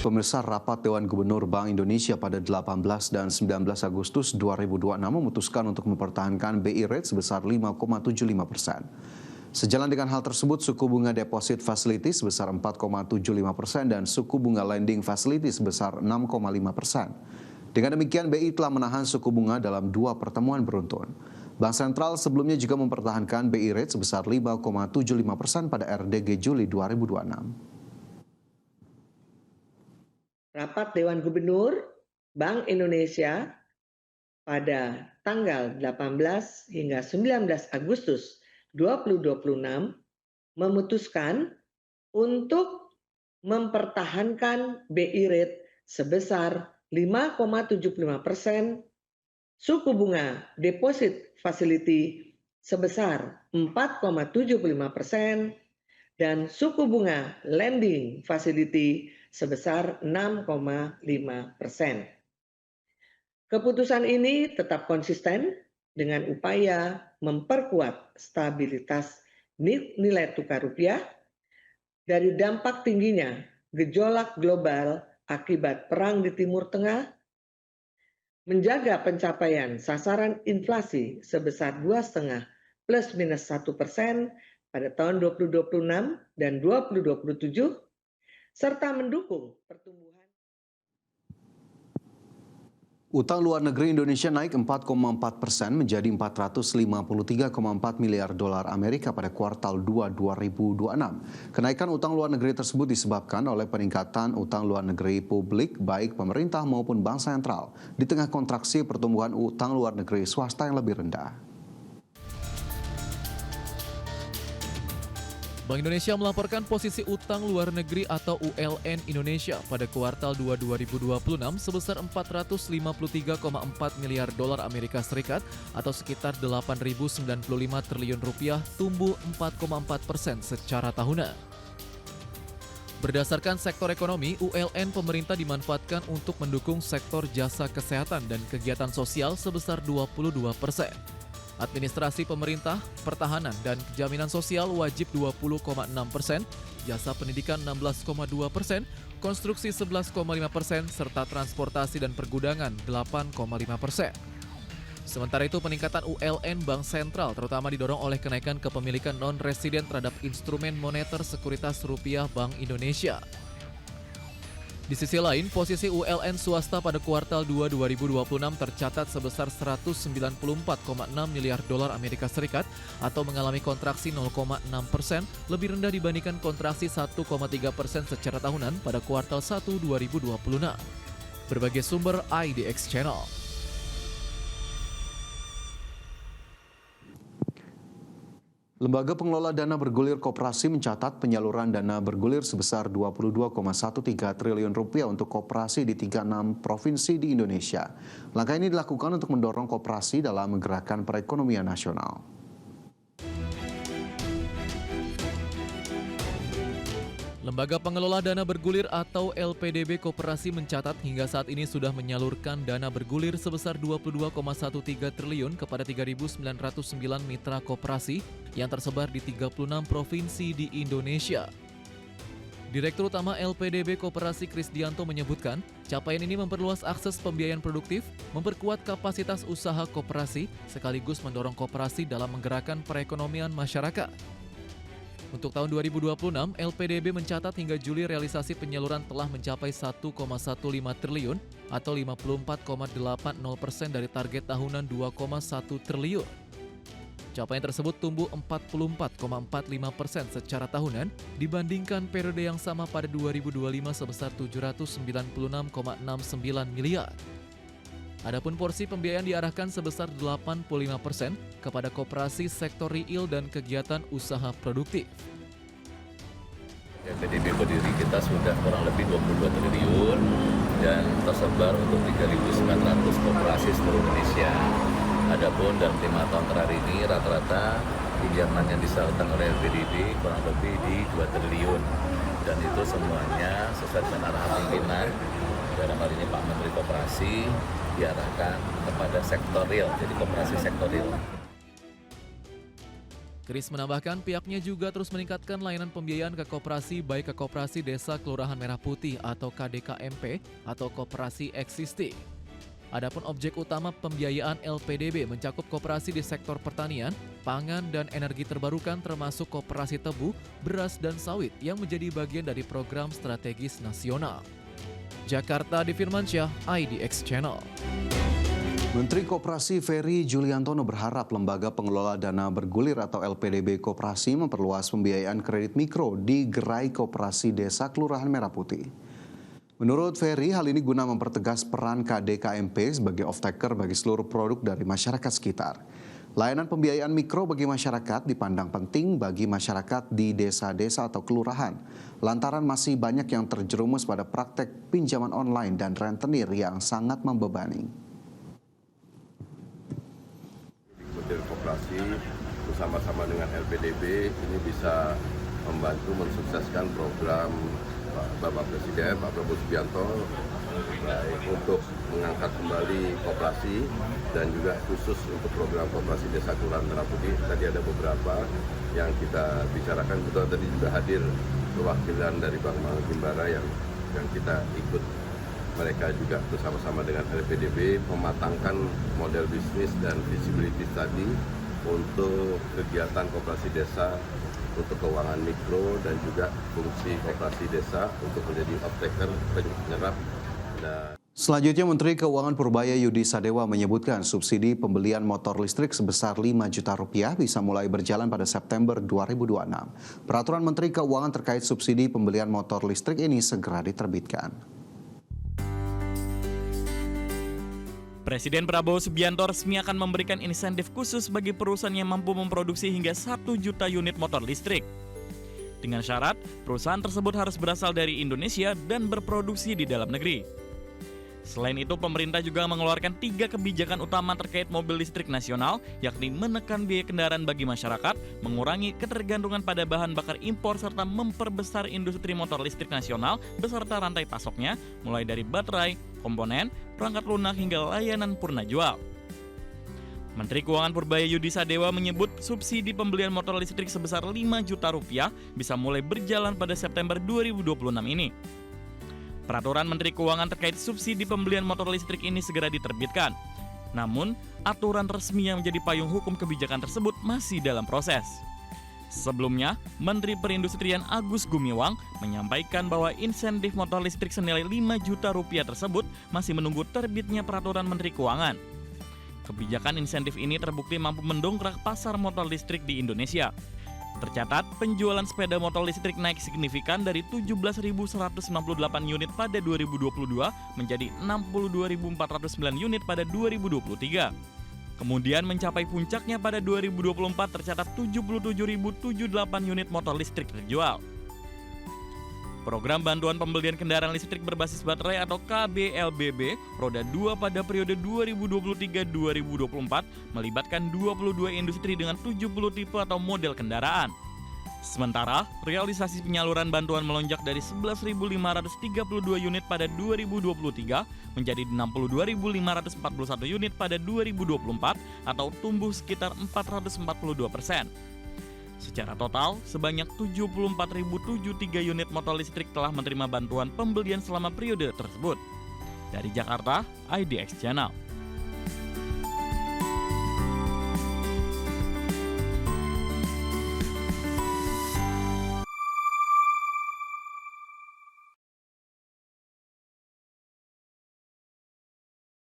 Pemirsa, rapat Dewan Gubernur Bank Indonesia pada 18 dan 19 Agustus 2026 memutuskan untuk mempertahankan BI Rate sebesar 5,75%. Sejalan dengan hal tersebut, suku bunga Deposit Facility sebesar 4,75% dan suku bunga Lending Facility sebesar 6,5%. Dengan demikian, BI telah menahan suku bunga dalam 2 pertemuan beruntun. Bank Sentral sebelumnya juga mempertahankan BI Rate sebesar 5,75% pada RDG Juli 2026. Rapat Dewan Gubernur Bank Indonesia pada tanggal 18 hingga 19 Agustus 2026 memutuskan untuk mempertahankan BI Rate sebesar 5,75%, suku bunga Deposit Facility sebesar 4,75%, dan suku bunga Lending Facility sebesar 6,5%. Keputusan ini tetap konsisten dengan upaya memperkuat stabilitas nilai tukar rupiah dari dampak tingginya gejolak global akibat perang di Timur Tengah, menjaga pencapaian sasaran inflasi sebesar 2,5 plus minus 1% pada tahun 2026 dan 2027, serta mendukung pertumbuhan. Utang luar negeri Indonesia naik 4,4% menjadi 453,4 miliar dolar Amerika pada kuartal 2 2026. Kenaikan utang luar negeri tersebut disebabkan oleh peningkatan utang luar negeri publik baik pemerintah maupun bank sentral di tengah kontraksi pertumbuhan utang luar negeri swasta yang lebih rendah. Bank Indonesia melaporkan posisi utang luar negeri atau ULN Indonesia pada kuartal 2 2026 sebesar 453,4 miliar dolar Amerika Serikat atau sekitar 8.095 triliun rupiah, tumbuh 4,4% secara tahunan. Berdasarkan sektor ekonomi, ULN pemerintah dimanfaatkan untuk mendukung sektor jasa kesehatan dan kegiatan sosial sebesar 22%. Administrasi pemerintah, pertahanan, dan jaminan sosial wajib 20,6%, jasa pendidikan 16,2%, konstruksi 11,5%, serta transportasi dan pergudangan 8,5%. Sementara itu, peningkatan ULN Bank Sentral terutama didorong oleh kenaikan kepemilikan non-residen terhadap instrumen moneter sekuritas rupiah Bank Indonesia. Di sisi lain, posisi ULN swasta pada kuartal 2 2026 tercatat sebesar 194,6 miliar dolar Amerika Serikat atau mengalami kontraksi 0,6%, lebih rendah dibandingkan kontraksi 1,3% secara tahunan pada kuartal 1 2026. Berbagai sumber IDX Channel. Lembaga Pengelola Dana Bergulir Koperasi mencatat penyaluran dana bergulir sebesar 22,13 triliun rupiah untuk koperasi di 36 provinsi di Indonesia. Langkah ini dilakukan untuk mendorong koperasi dalam menggerakkan perekonomian nasional. Lembaga Pengelola Dana Bergulir atau LPDB Koperasi mencatat hingga saat ini sudah menyalurkan dana bergulir sebesar 22,13 triliun kepada 3.909 mitra koperasi yang tersebar di 36 provinsi di Indonesia. Direktur Utama LPDB Koperasi Krisdianto menyebutkan, capaian ini memperluas akses pembiayaan produktif, memperkuat kapasitas usaha koperasi, sekaligus mendorong koperasi dalam menggerakkan perekonomian masyarakat. Untuk tahun 2026, LPDB mencatat hingga Juli realisasi penyaluran telah mencapai 1,15 triliun atau 54,80% dari target tahunan 2,1 triliun. Capaian tersebut tumbuh 44,45% secara tahunan dibandingkan periode yang sama pada 2025 sebesar 796,69 miliar. Adapun porsi pembiayaan diarahkan sebesar 85% kepada koperasi sektor real dan kegiatan usaha produktif. LPDB berdiri kita sudah kurang lebih 22 triliun dan tersebar untuk 3.900 koperasi seluruh Indonesia. Adapun dalam 5 tahun terakhir ini rata-rata pinjaman yang disalurkan oleh LPDB kurang lebih di 2 triliun dan itu semuanya sesuai dengan arahan pimpinan. Dalam hal ini Pak Menteri Koperasi diarahkan kepada sektor real, jadi koperasi sektor real. Kris menambahkan pihaknya juga terus meningkatkan layanan pembiayaan ke koperasi baik ke Koperasi Desa Kelurahan Merah Putih atau KDKMP atau koperasi existing. Adapun objek utama pembiayaan LPDB mencakup koperasi di sektor pertanian, pangan, dan energi terbarukan termasuk koperasi tebu, beras, dan sawit yang menjadi bagian dari program strategis nasional. Jakarta, Firmansyah, IDX Channel. Menteri Koperasi Ferry Juliantono berharap lembaga pengelola dana bergulir atau LPDB Koperasi memperluas pembiayaan kredit mikro di gerai koperasi desa Kelurahan Merah Putih. Menurut Ferry, hal ini guna mempertegas peran KDKMP sebagai off-taker bagi seluruh produk dari masyarakat sekitar. Layanan pembiayaan mikro bagi masyarakat dipandang penting bagi masyarakat di desa-desa atau kelurahan, lantaran masih banyak yang terjerumus pada praktek pinjaman online dan rentenir yang sangat membebani. Kementerian Koperasi bersama-sama dengan LPDB ini bisa membantu mensukseskan program Bapak Presiden Pak Prabowo Subianto untuk mengangkat kembali koperasi dan juga khusus untuk program koperasi Desa Kelurahan Merah Putih. Tadi ada beberapa yang kita bicarakan, betul tadi juga hadir perwakilan dari Bank Himbara yang kita ikut. Mereka juga bersama-sama dengan LPDB mematangkan model bisnis dan visibility tadi untuk kegiatan koperasi desa, untuk keuangan mikro dan juga fungsi koperasi desa untuk menjadi off-taker, penyerap. Selanjutnya, Menteri Keuangan Purbaya Yudi Sadewa menyebutkan subsidi pembelian motor listrik sebesar 5 juta rupiah bisa mulai berjalan pada September 2026. Peraturan Menteri Keuangan terkait subsidi pembelian motor listrik ini segera diterbitkan. Presiden Prabowo Subianto resmi akan memberikan insentif khusus bagi perusahaan yang mampu memproduksi hingga 1 juta unit motor listrik. Dengan syarat, perusahaan tersebut harus berasal dari Indonesia dan berproduksi di dalam negeri. Selain itu, pemerintah juga mengeluarkan 3 kebijakan utama terkait mobil listrik nasional, yakni menekan biaya kendaraan bagi masyarakat, mengurangi ketergantungan pada bahan bakar impor, serta memperbesar industri motor listrik nasional beserta rantai pasoknya, mulai dari baterai, komponen, perangkat lunak hingga layanan purna jual. Menteri Keuangan Purbaya Yudi Sadewa menyebut subsidi pembelian motor listrik sebesar 5 juta rupiah bisa mulai berjalan pada September 2026 ini. Peraturan Menteri Keuangan terkait subsidi pembelian motor listrik ini segera diterbitkan. Namun, aturan resmi yang menjadi payung hukum kebijakan tersebut masih dalam proses. Sebelumnya, Menteri Perindustrian Agus Gumiwang menyampaikan bahwa insentif motor listrik senilai 5 juta rupiah tersebut masih menunggu terbitnya peraturan Menteri Keuangan. Kebijakan insentif ini terbukti mampu mendongkrak pasar motor listrik di Indonesia. Tercatat, penjualan sepeda motor listrik naik signifikan dari 17.198 unit pada 2022 menjadi 62.409 unit pada 2023. Kemudian mencapai puncaknya pada 2024 tercatat 77.078 unit motor listrik terjual. Program Bantuan Pembelian Kendaraan Listrik Berbasis Baterai atau KBLBB Roda 2 pada periode 2023-2024 melibatkan 22 industri dengan 70 tipe atau model kendaraan. Sementara, realisasi penyaluran bantuan melonjak dari 11.532 unit pada 2023 menjadi 62.541 unit pada 2024 atau tumbuh sekitar 442%. Secara total, sebanyak 74.073 unit motor listrik telah menerima bantuan pembelian selama periode tersebut. Dari Jakarta, IDX Channel.